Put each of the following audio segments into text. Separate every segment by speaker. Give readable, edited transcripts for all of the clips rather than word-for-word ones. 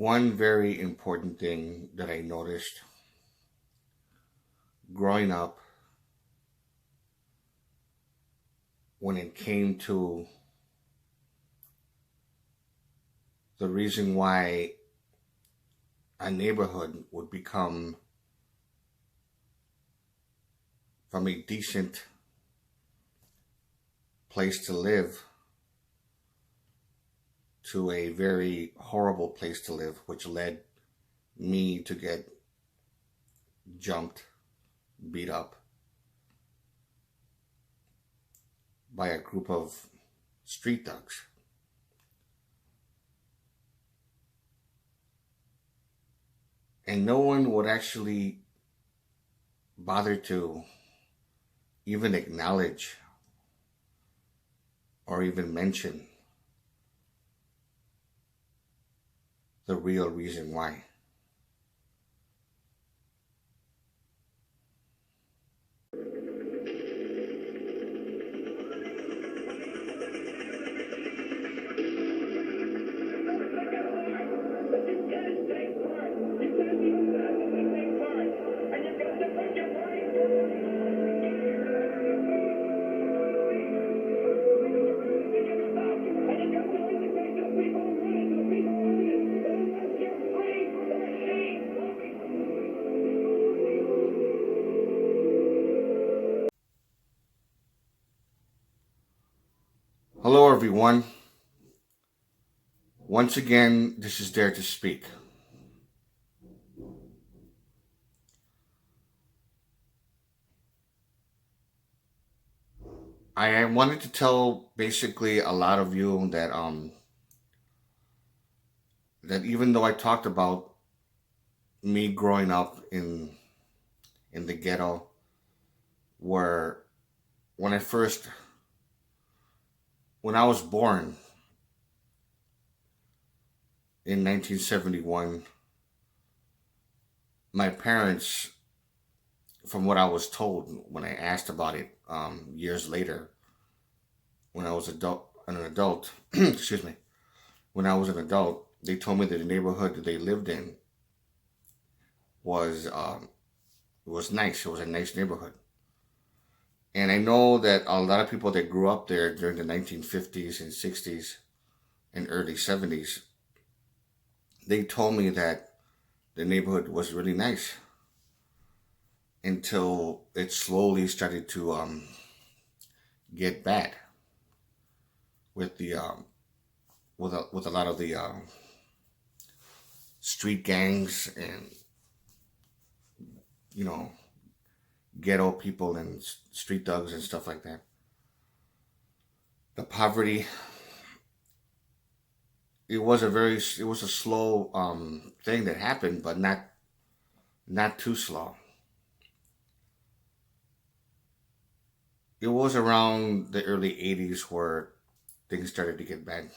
Speaker 1: One very important thing that I noticed growing up when it came to the reason why a neighborhood would become from a decent place to live to a very horrible place to live, which led me to get jumped, beat up by a group of street thugs. And no one would actually bother to even acknowledge or even mention the real reason why. Hello, everyone. Once again, this is Dare to Speak. I wanted to tell basically a lot of you that even though I talked about me growing up in the ghetto, where when I was born in 1971, my parents, from what I was told when I asked about it years later, when I was an adult, excuse me, when I was an adult, they told me that the neighborhood that they lived in was nice. It was a nice neighborhood. And I know that a lot of people that grew up there during the 1950s and 60s and early 70s, they told me that the neighborhood was really nice until it slowly started to get bad with the with a lot of the street gangs and ghetto people and street thugs and stuff like that. The poverty. It was a slow thing that happened, but not too slow. It was around the early 80s where things started to get bad.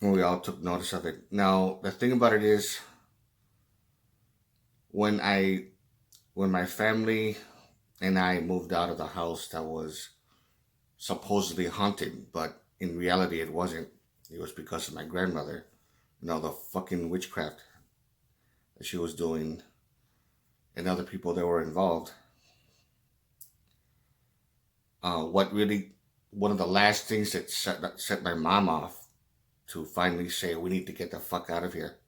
Speaker 1: And we all took notice of it. Now, the thing about it is, when my family and I moved out of the house that was supposedly haunted, but in reality it wasn't. It was because of my grandmother, the fucking witchcraft that she was doing and other people that were involved. One of the last things that set my mom off to finally say, we need to get the fuck out of here,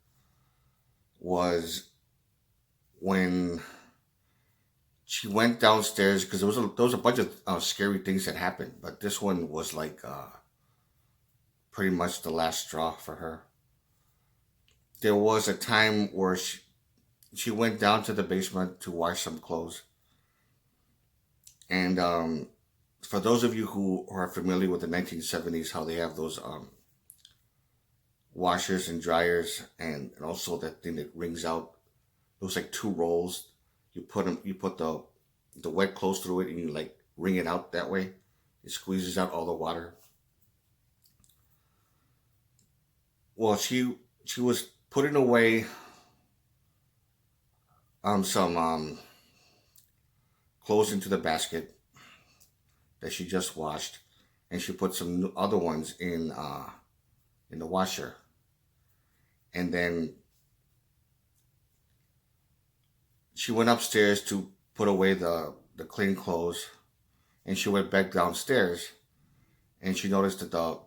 Speaker 1: was when she went downstairs, because there was a bunch of scary things that happened, but this one was like pretty much the last straw for her. There was a time where she went down to the basement to wash some clothes, and for those of you who are familiar with the 1970s, how they have those washers and dryers, and also that thing that wrings out. It was like two rolls. You put the wet clothes through it, and you like wring it out that way. It squeezes out all the water. Well, she was putting away some clothes into the basket that she just washed, and she put some other ones in in the washer. And then she went upstairs to put away the clean clothes, and she went back downstairs, and she noticed that the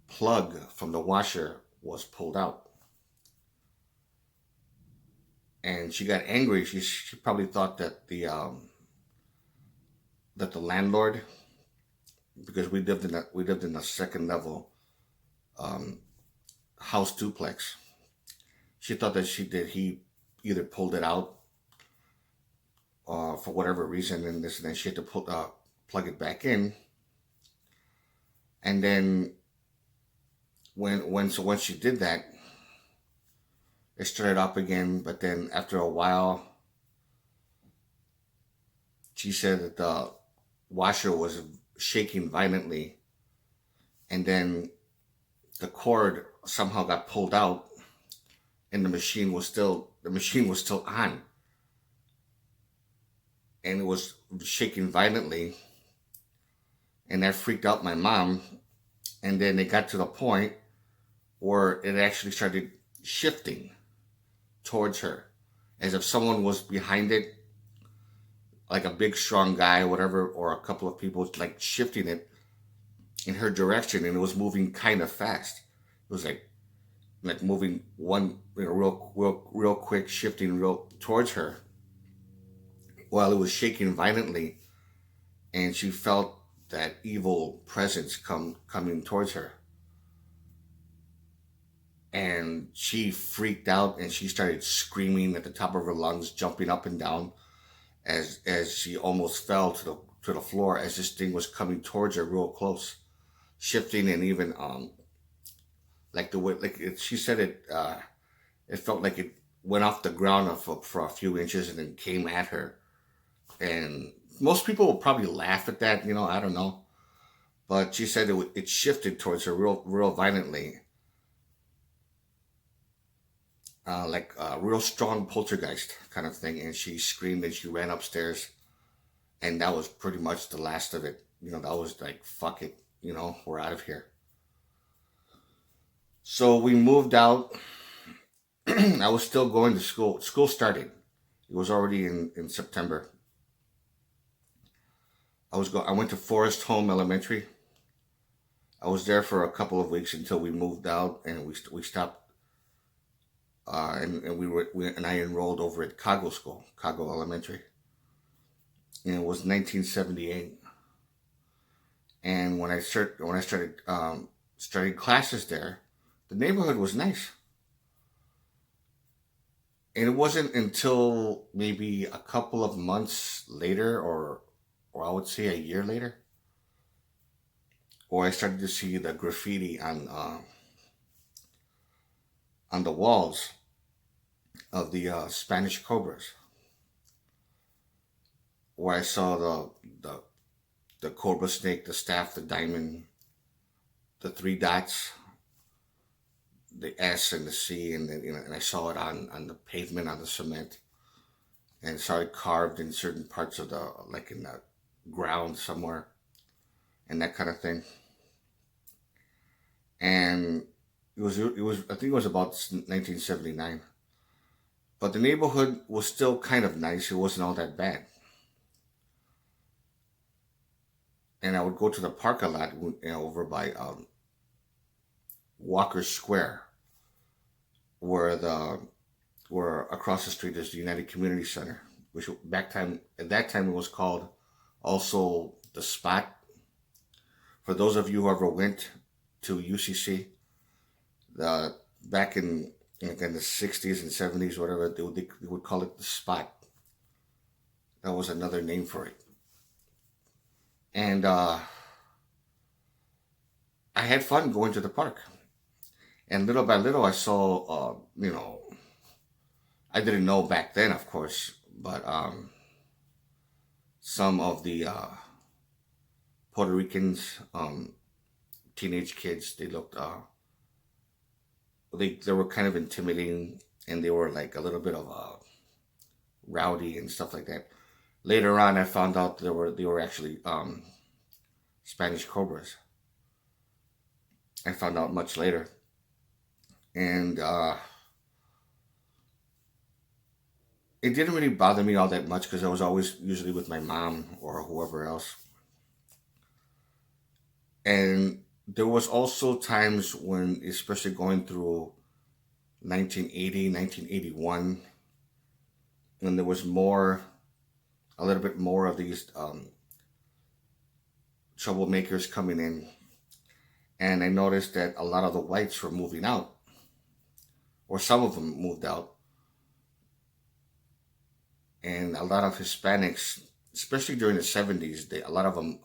Speaker 1: plug from the washer was pulled out. And she got angry. She probably thought that the landlord, because we lived in a second level um, house duplex. She thought that he either pulled it out for whatever reason, and this, and then she had to plug it back in. And then once she did that, it started up again. But then after a while, she said that the washer was shaking violently, and then the cord somehow got pulled out, and the machine was still on, and it was shaking violently, and that freaked out my mom. And then it got to the point where it actually started shifting towards her, as if someone was behind it, like a big strong guy or whatever, or a couple of people like shifting it in her direction, and it was moving kind of fast. It was like moving one, real quick, shifting real towards her, while it was shaking violently, and she felt that evil presence coming towards her. And she freaked out, and she started screaming at the top of her lungs, jumping up and down, as she almost fell to the floor, as this thing was coming towards her real close, shifting, and even like the way, she said it felt like it went off the ground for a few inches and then came at her. And most people will probably laugh at that, I don't know. But she said it shifted towards her real violently, like a real strong poltergeist kind of thing. And she screamed and she ran upstairs, and that was pretty much the last of it. That was like, fuck it, we're out of here. So we moved out. I was still going to school. School started. It was already in September. I went to Forest Home Elementary. I was there for a couple of weeks until we moved out, and we stopped. And I enrolled over at Cago Elementary. And it was 1978. And when I started starting classes there, the neighborhood was nice. And it wasn't until maybe a couple of months later, or I would say a year later, or I started to see the graffiti on the walls of the Spanish Cobras, where I saw the cobra snake, the staff, the diamond, the three dots, the S and the C, and then, and I saw it on the pavement, on the cement, and saw it carved in certain parts of like in the ground somewhere, and that kind of thing. And it was I think it was about 1979, but the neighborhood was still kind of nice. It wasn't all that bad. And I would go to the park a lot, over by Walker Square, where across the street is the United Community Center, which at that time it was called also the Spot. For those of you who ever went to UCC, back in the 60s and 70s, whatever, they would call it the Spot. That was another name for it. And I had fun going to the park. And little by little, I saw, I didn't know back then, of course, but some of the Puerto Ricans, teenage kids, they looked, they were kind of intimidating, and they were like a little bit of rowdy and stuff like that. Later on, I found out they were actually Spanish Cobras. I found out much later. And it didn't really bother me all that much because I was always usually with my mom or whoever else. And there was also times when, especially going through 1980, 1981, when there was more, a little bit more of these troublemakers coming in. And I noticed that a lot of the whites were moving out, or some of them moved out, and a lot of Hispanics, especially during the 70s, a lot of them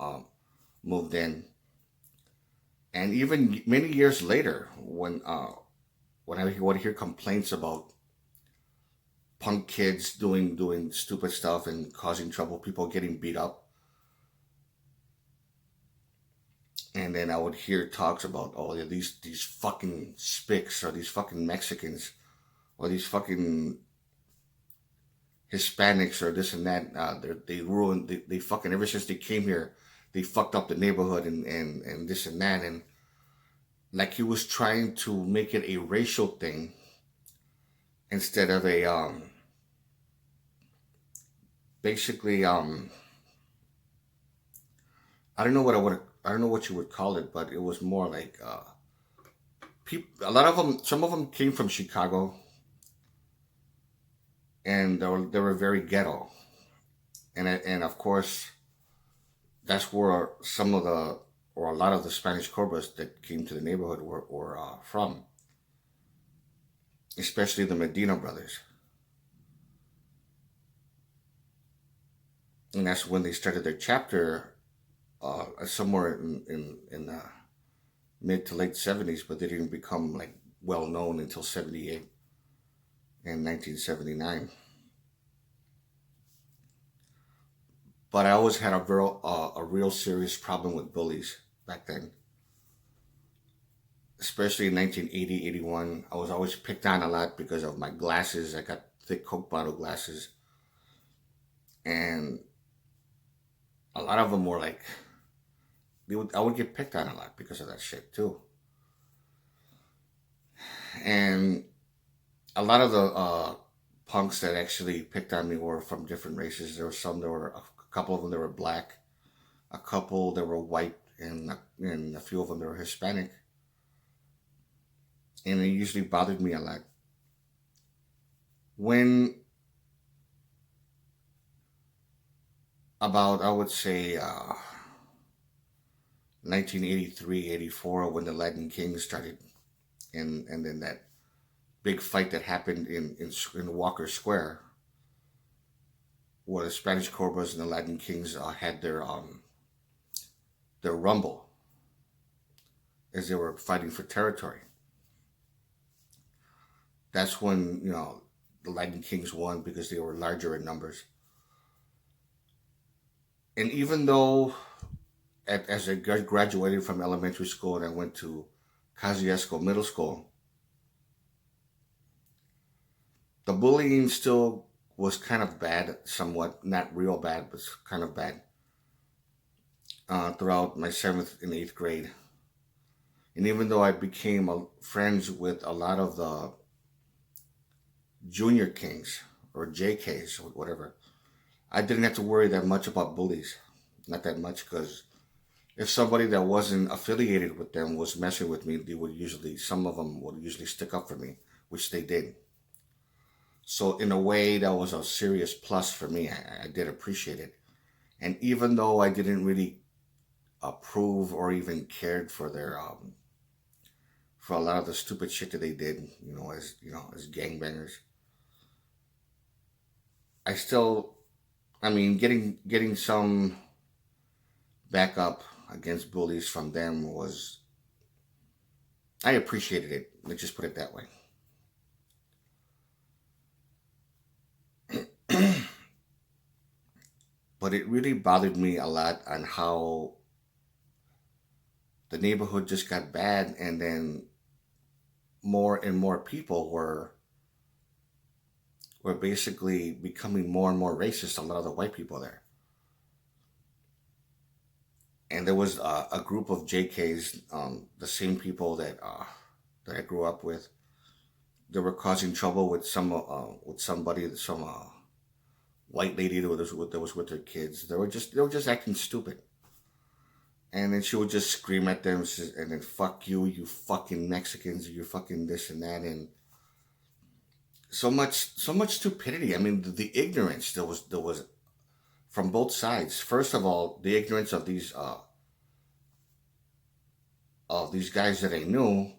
Speaker 1: moved in. And even many years later, when I would hear complaints about punk kids doing stupid stuff and causing trouble, people getting beat up, and then I would hear talks about, oh yeah, these fucking spics or these fucking Mexicans or these fucking Hispanics or this and that. They ruined. They fucking ever since they came here, they fucked up the neighborhood and this and that. And like he was trying to make it a racial thing instead of a basically I don't know what I don't know what you would call it, but it was more like people. A lot of them, some of them came from Chicago, and they were very ghetto, and of course that's where some of the, or a lot of the Spanish Cobras that came to the neighborhood were from, especially the Medina brothers. And that's when they started their chapter somewhere in the mid to late 70s, but they didn't become like well known until 78 and 1979. But I always had a real serious problem with bullies back then, especially in 1980, 81. I was always picked on a lot because of my glasses. I got thick Coke bottle glasses, and a lot of them were like, I would get picked on a lot because of that shit too. And a lot of the punks that actually picked on me were from different races. There were some that were, a couple of them that were black, a couple that were white, and a few of them that were Hispanic. And it usually bothered me a lot. When about, I would say, 1983, 84, when the Latin Kings started, and then that big fight that happened in Walker Square, where the Spanish Cobras and the Latin Kings had their rumble as they were fighting for territory. That's when, the Latin Kings won because they were larger in numbers. And even though, as I graduated from elementary school and I went to Kosciuszko Middle School, the bullying still was kind of bad, somewhat, not real bad, but kind of bad, throughout my 7th and 8th grade. And even though I became friends with a lot of the junior kings or JKs or whatever, I didn't have to worry that much about bullies. Not that much, because if somebody that wasn't affiliated with them was messing with me, some of them would usually stick up for me, which they did. So in a way, that was a serious plus for me. I did appreciate it. And even though I didn't really approve or even cared for their for a lot of the stupid shit that they did, as gangbangers, I still, I mean, getting some backup against bullies from them was, I appreciated it. Let's just put it that way. But it really bothered me a lot on how the neighborhood just got bad, and then more and more people were basically becoming more and more racist. A lot of the white people there, and there was a group of JKs, the same people that I grew up with. they were causing trouble with somebody, some white lady that was with her kids. They were just acting stupid. And then she would just scream at them, and then fuck you, you fucking Mexicans, you fucking this and that, and so much stupidity. I mean, the ignorance there was from both sides. First of all, the ignorance of these guys that I knew,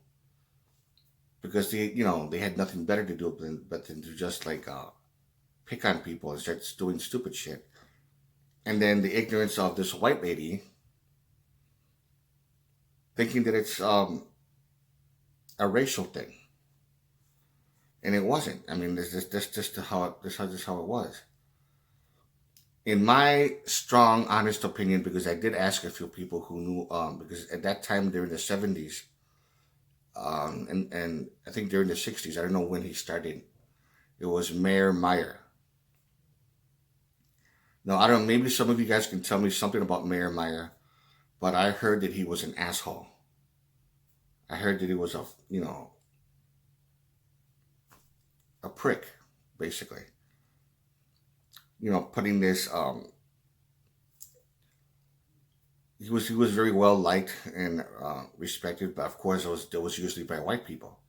Speaker 1: because they had nothing better to do than to just like pick on people and start doing stupid shit. And then the ignorance of this white lady thinking that it's a racial thing, and it wasn't. I mean, this just how it was. In my strong, honest opinion, because I did ask a few people who knew, because at that time during the 70s, and I think during the 60s, I don't know when he started. It was Mayor Meyer. Now I don't. Maybe some of you guys can tell me something about Mayor Meyer, but I heard that he was an asshole. I heard that he was a prick, basically. Putting this. He was very well liked and respected, but of course it was usually by white people.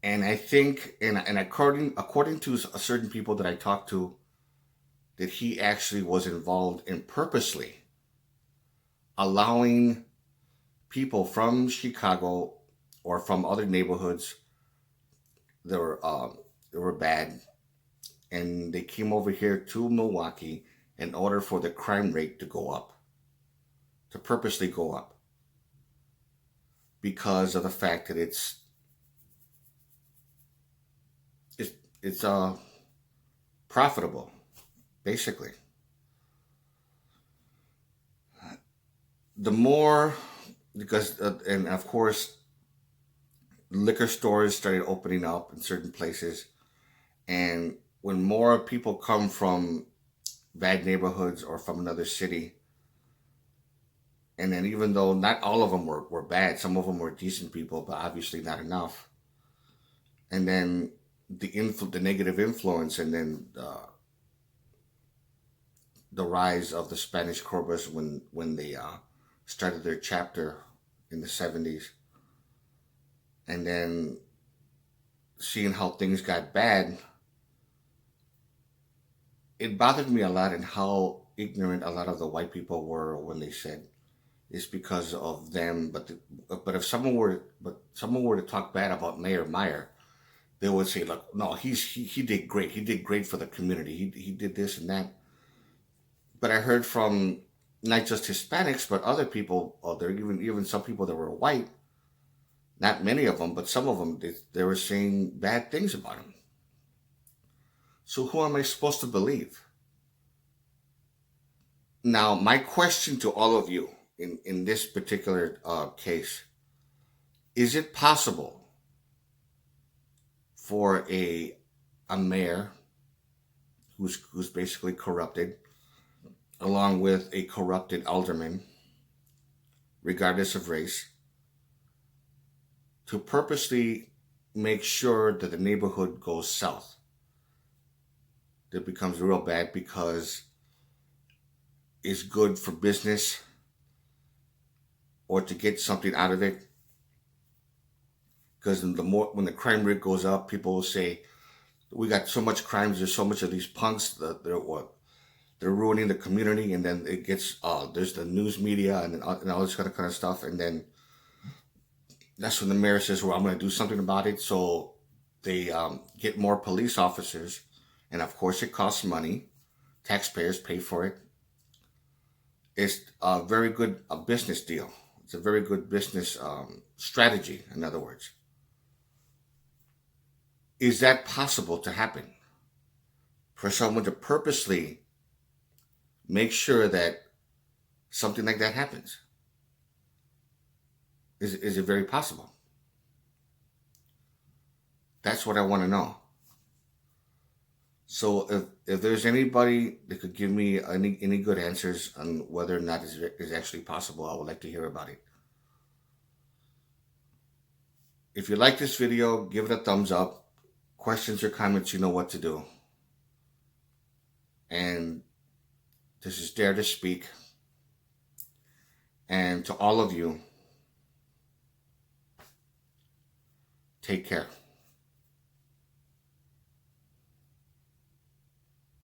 Speaker 1: And I think, and according to certain people that I talked to, that he actually was involved in purposely allowing people from Chicago or from other neighborhoods that were bad, and they came over here to Milwaukee in order for the crime rate to go up, to purposely go up, because of the fact that it's profitable, basically. The more, because and of course liquor stores started opening up in certain places, and when more people come from bad neighborhoods or from another city, and then even though not all of them were bad, some of them were decent people, but obviously not enough. And then the negative influence, and then the rise of the Spanish Cobras when they started their chapter in the 70s, and then seeing how things got bad, it bothered me a lot, and how ignorant a lot of the white people were when they said it's because of them. But if someone were to talk bad about Mayor Meyer, they would say, "Look, no, he did great. He did great for the community. He did this and that." But I heard from not just Hispanics, but other people. There even some people that were white. Not many of them, but some of them, they were saying bad things about him. So who am I supposed to believe? Now, my question to all of you in this particular case: is it possible for a mayor who's basically corrupted, along with a corrupted alderman, regardless of race, to purposely make sure that the neighborhood goes south, that becomes real bad because it's good for business, or to get something out of it? Because when the crime rate goes up, people will say, "We got so much crimes. There's so much of these punks that they're ruining the community." And then it gets there's the news media and all this kind of stuff, and then that's when the mayor says, "Well, I'm going to do something about it." So they get more police officers, and of course it costs money. Taxpayers pay for it. It's a very good business deal. It's a very good business strategy, in other words. Is that possible to happen? For someone to purposely make sure that something like that happens? Is it very possible? That's what I want to know. So if there's anybody that could give me any good answers on whether or not it's actually possible, I would like to hear about it. If you like this video, give it a thumbs up. Questions or comments, you know what to do. And this is Dare to Speak. And to all of you, take care.